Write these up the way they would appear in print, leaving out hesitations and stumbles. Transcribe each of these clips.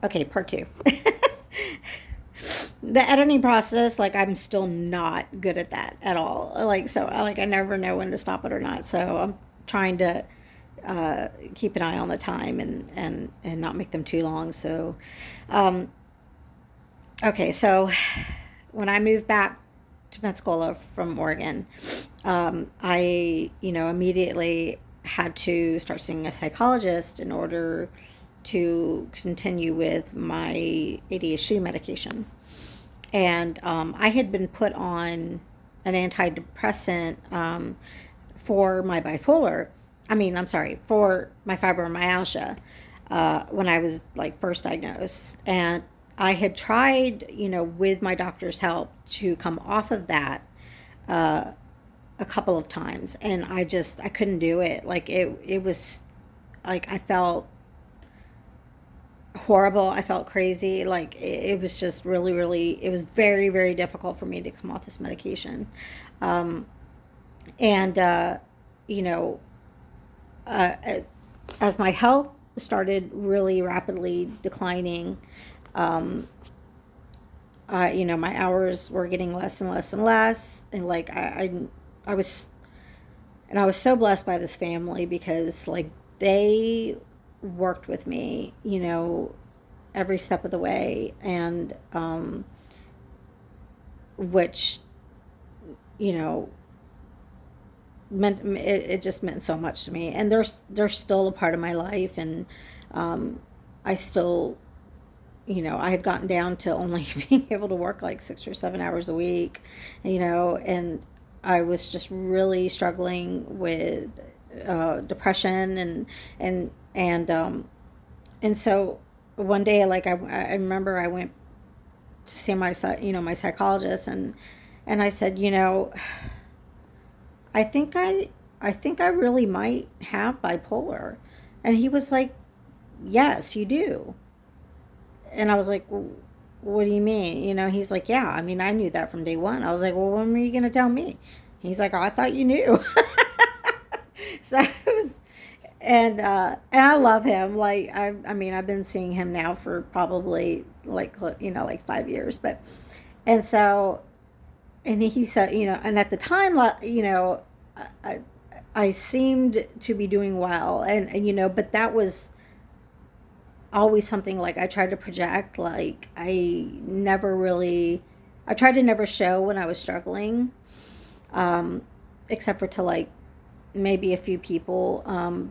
Okay, part two. The editing process, like I'm still not good at that at all. Like so, I never know when to stop it or not. So I'm trying to keep an eye on the time and not make them too long. So, um, okay, so when I moved back to Pensacola from Oregon, I, immediately had to start seeing a psychologist in order to continue with my ADHD medication. And I had been put on an antidepressant for my bipolar. I'm sorry, for my fibromyalgia when I was like first diagnosed. And I had tried, with my doctor's help to come off of that uh, a couple of times, and I couldn't do it. Like it was like I felt horrible. I felt crazy. Like it was just really, really. It was very, very difficult for me to come off this medication, um, and you know, uh, as my health started really rapidly declining, um, my hours were getting less and less and less, and like I was, and I was so blessed by this family because like they worked with me, every step of the way, and which you know it just meant so much to me, and they're still a part of my life, and I still, I had gotten down to only being able to work like 6 or 7 hours a week, and I was just really struggling with depression, and so one day, like I remember I went to see my psychologist, and I said, I think I really might have bipolar, and he was like, yes, you do. And I was like, well, what do you mean? He's like, yeah, I knew that from day one. I was like, well, when were you going to tell me? He's like, oh, I thought you knew. So it was, and I love him. Like, I've been seeing him now for probably like 5 years, but, and so, and he said, and at the time, I, I seemed to be doing well, and but that was always something like I tried to project. Like I tried to never show when I was struggling, um, except for to like maybe a few people,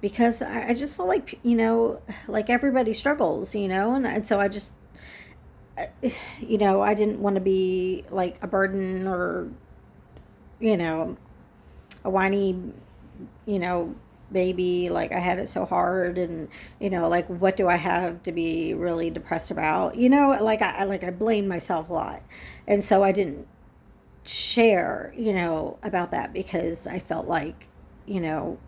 because I just felt like, like everybody struggles, and so I just, uh, I didn't want to be like a burden or, you know, a whiny, you know, baby. Like I had it so hard, and like what do I have to be really depressed about? Like I blamed myself a lot, and so I didn't share, about that because I felt like, you know,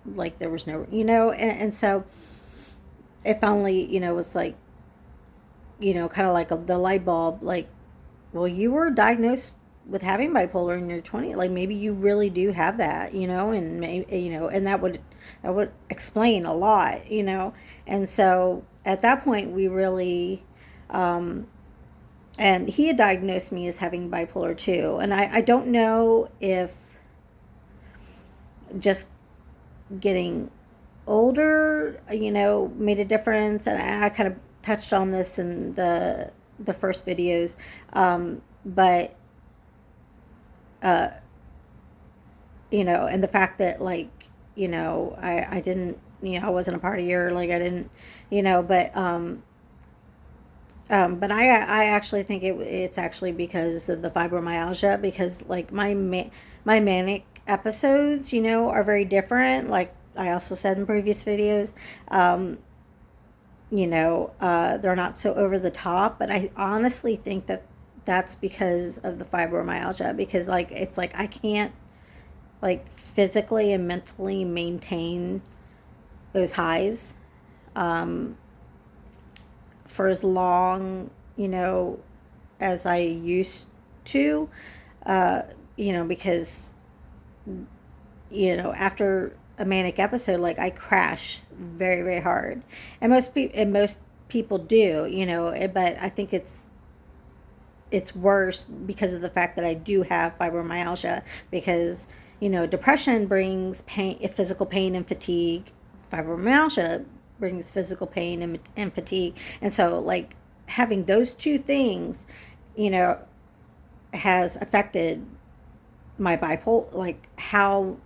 like there was no, and so it finally, was like, kind of like the light bulb, like, well, you were diagnosed with having bipolar in your 20s. Like maybe you really do have that, and maybe, and that would explain a lot, and so at that point we really, um, and he had diagnosed me as having bipolar too, and I don't know if just getting older, made a difference, and I kind of touched on this in the first videos, but uh, and the fact that like, I didn't, I wasn't a partier, like I didn't, but but I actually think it's actually because of the fibromyalgia, because like my manic episodes, are very different. Like I also said in previous videos, they're not so over the top, but I honestly think that that's because of the fibromyalgia, because like it's like I can't like physically and mentally maintain those highs, um, for as long, as I used to, uh, because, after a manic episode, like I crash very, very hard. And most people do, but I think it's worse because of the fact that I do have fibromyalgia, because depression brings pain, physical pain and fatigue. Fibromyalgia brings physical pain and fatigue, and so like having those two things, you know, has affected my bipolar, like how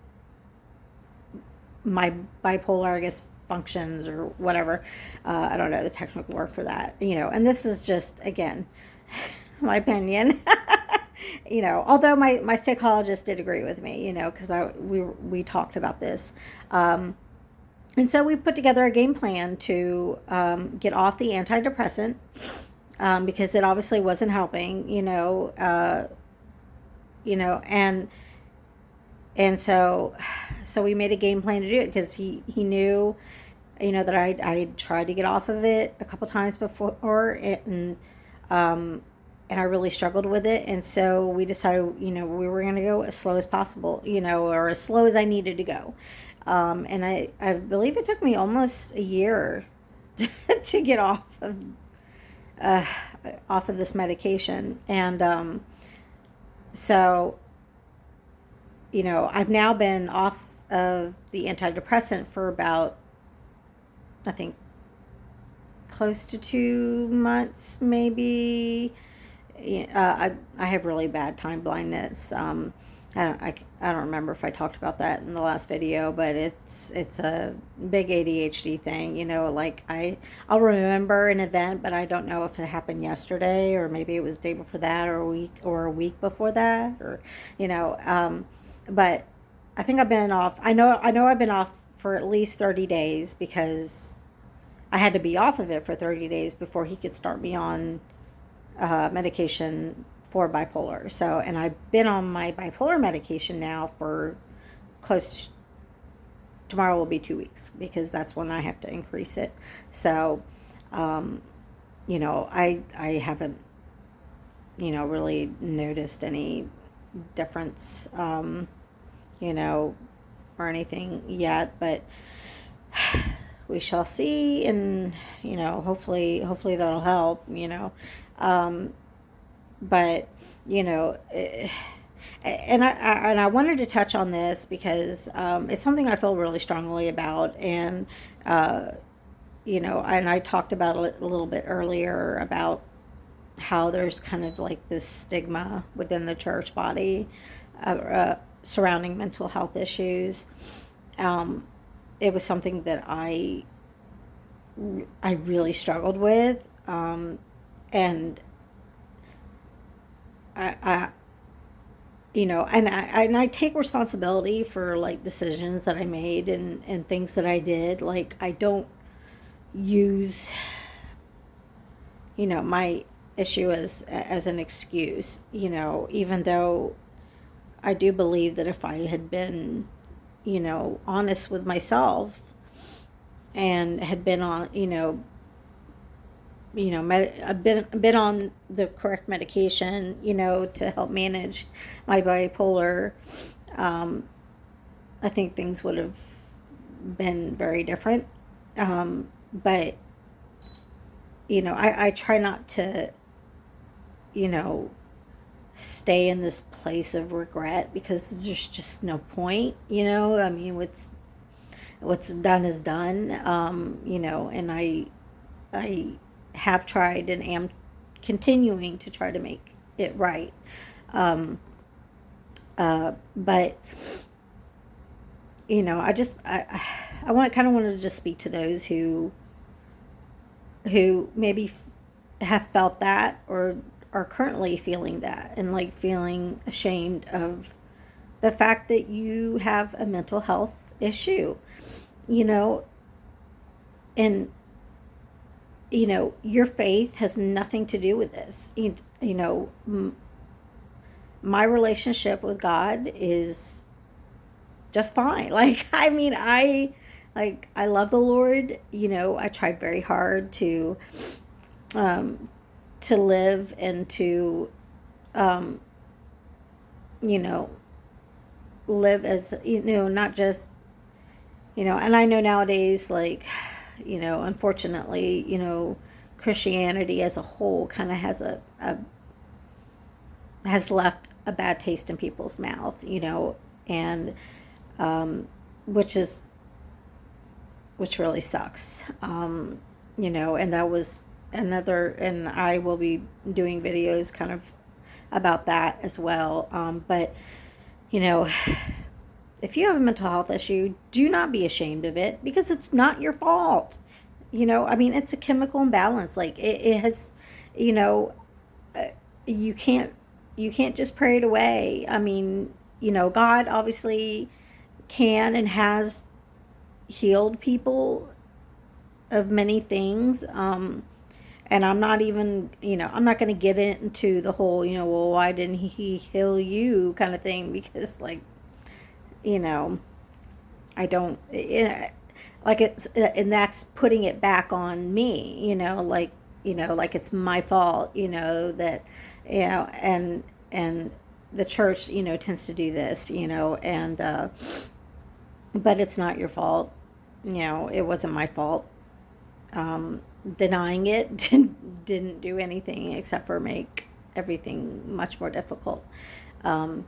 my bipolar, I guess, functions or whatever. I don't know the technical word for that, and this is just, again, my opinion. Although my psychologist did agree with me, because we talked about this. And so we put together a game plan to get off the antidepressant, because it obviously wasn't helping, and so we made a game plan to do it, because he knew, that I tried to get off of it a couple times before, and I really struggled with it. And so we decided, we were going to go as slow as possible, or as slow as I needed to go. And I believe it took me almost a year to get uh, off of this medication. And so, I've now been off of the antidepressant for about, I think, close to 2 months, maybe. I have really bad time blindness. I don't remember if I talked about that in the last video, but it's a big ADHD thing. Like I'll remember an event, but I don't know if it happened yesterday, or maybe it was the day before that, or a week before that, or but I think I've been off. I know I've been off for at least 30 days, because I had to be off of it for 30 days before he could start me on medication for bipolar. So, and I've been on my bipolar medication now for tomorrow will be 2 weeks, because that's when I have to increase it. So, I haven't, really noticed any difference, or anything yet, but we shall see. And, hopefully that'll help, but and I wanted to touch on this because it's something I feel really strongly about. And and I talked about it a little bit earlier about how there's kind of like this stigma within the church body surrounding mental health issues. It was something that I really struggled with, and I and I take responsibility for like decisions that I made and things that I did. Like, I don't use, my issue as an excuse, even though I do believe that if I had been, honest with myself and had been on, I've been on the correct medication, to help manage my bipolar. I think things would have been very different. But, I try not to, stay in this place of regret, because there's just no point, I mean, what's done is done. And I have tried and am continuing to try to make it right. But I wanted to just speak to those who maybe have felt that, or are currently feeling that, and like feeling ashamed of the fact that you have a mental health issue, and your faith has nothing to do with this. My relationship with God is just fine. Like, I mean, I love the Lord. I tried very hard to live and to, live as, not just, and I know nowadays, like, unfortunately, Christianity as a whole kind of has left a bad taste in people's mouth, and um, which is which really sucks. And that was another, and I will be doing videos kind of about that as well. But you know, if you have a mental health issue, do not be ashamed of it because it's not your fault. I mean, it's a chemical imbalance. Like it has, you know, uh, you can't you can't just pray it away. I mean, God obviously can and has healed people of many things. And I'm not even, I'm not going to get into the whole, well, why didn't he heal you kind of thing, because like, you know, I don't, like it's, and that's putting it back on me, like it's my fault, that, and the church, tends to do this, but it's not your fault. It wasn't my fault. Denying it didn't do anything except for make everything much more difficult. Um,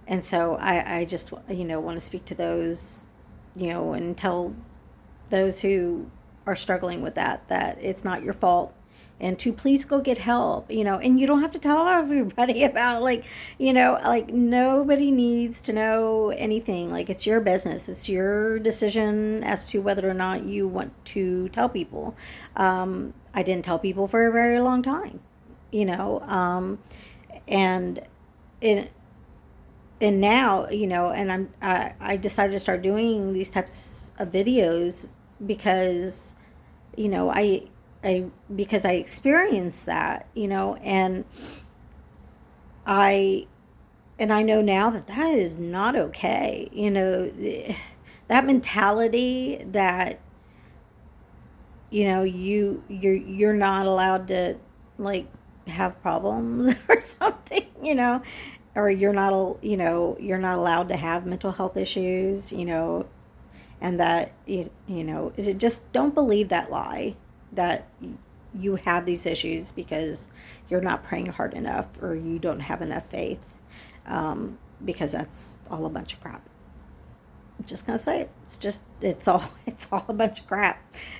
and so I just, want to speak to those, and tell those who are struggling with that it's not your fault, and to please go get help, and you don't have to tell everybody about it, like nobody needs to know anything. Like, it's your business, it's your decision as to whether or not you want to tell people. I didn't tell people for a very long time, and it and now, and I decided to start doing these types of videos because, you know i because I experienced that, i I know now that that is not okay. That mentality that, you're not allowed to, like, have problems or something, or you're not allowed to have mental health issues, and that just don't believe that lie, that you have these issues because you're not praying hard enough or you don't have enough faith, because that's all a bunch of crap. I'm just gonna say it. It's all a bunch of crap.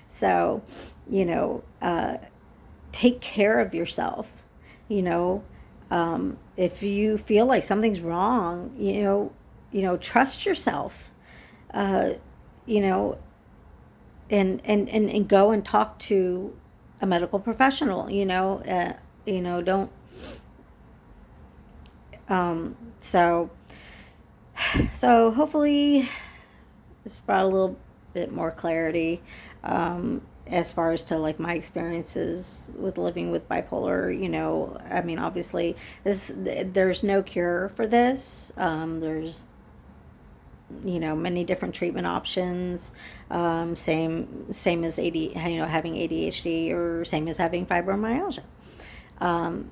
So, you know, uh, take care of yourself. You know, if you feel like something's wrong, trust yourself. Uh, you know, and go and talk to a medical professional. Don't. So hopefully this brought a little bit more clarity, as far as to, like, my experiences with living with bipolar. I mean, obviously there's no cure for this. There's, many different treatment options. Same as having ADHD, or same as having fibromyalgia. um,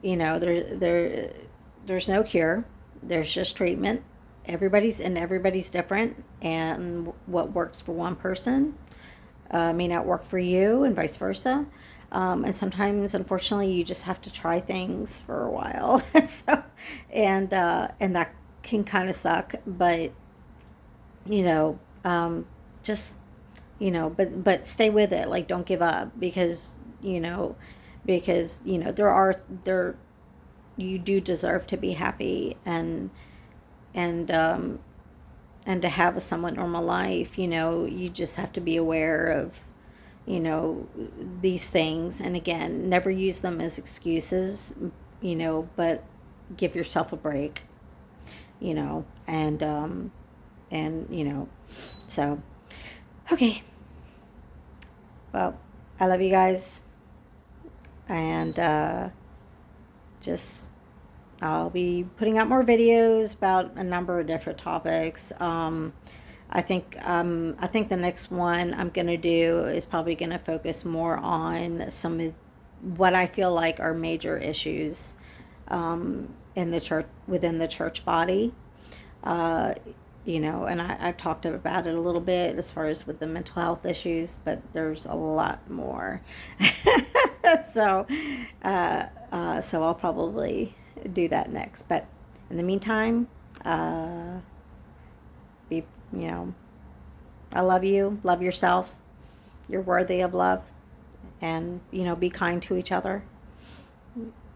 there's no cure. There's just treatment. Everybody's different, and what works for one person may not work for you, and vice versa. And sometimes, unfortunately, you just have to try things for a while. So, and that can kind of suck, but you know, just but stay with it. Like, don't give up, because there you do deserve to be happy, and and to have a somewhat normal life. You just have to be aware of, these things, and again, never use them as excuses, but give yourself a break, you know and so, okay, well, I love you guys, and just I'll be putting out more videos about a number of different topics. I think the next one I'm gonna do is probably gonna focus more on some of what I feel like are major issues, in the church, within the church body. Uh, and I've talked about it a little bit as far as with the mental health issues, but there's a lot more. so, so I'll probably do that next. But in the meantime, uh, be, you know, I love you, love yourself. You're worthy of love, and, be kind to each other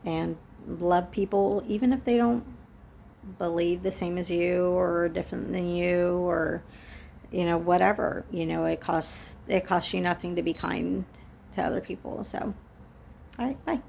and love people, even if they don't believe the same as you or different than you, or whatever. It costs you nothing to be kind to other people. So, all right, bye.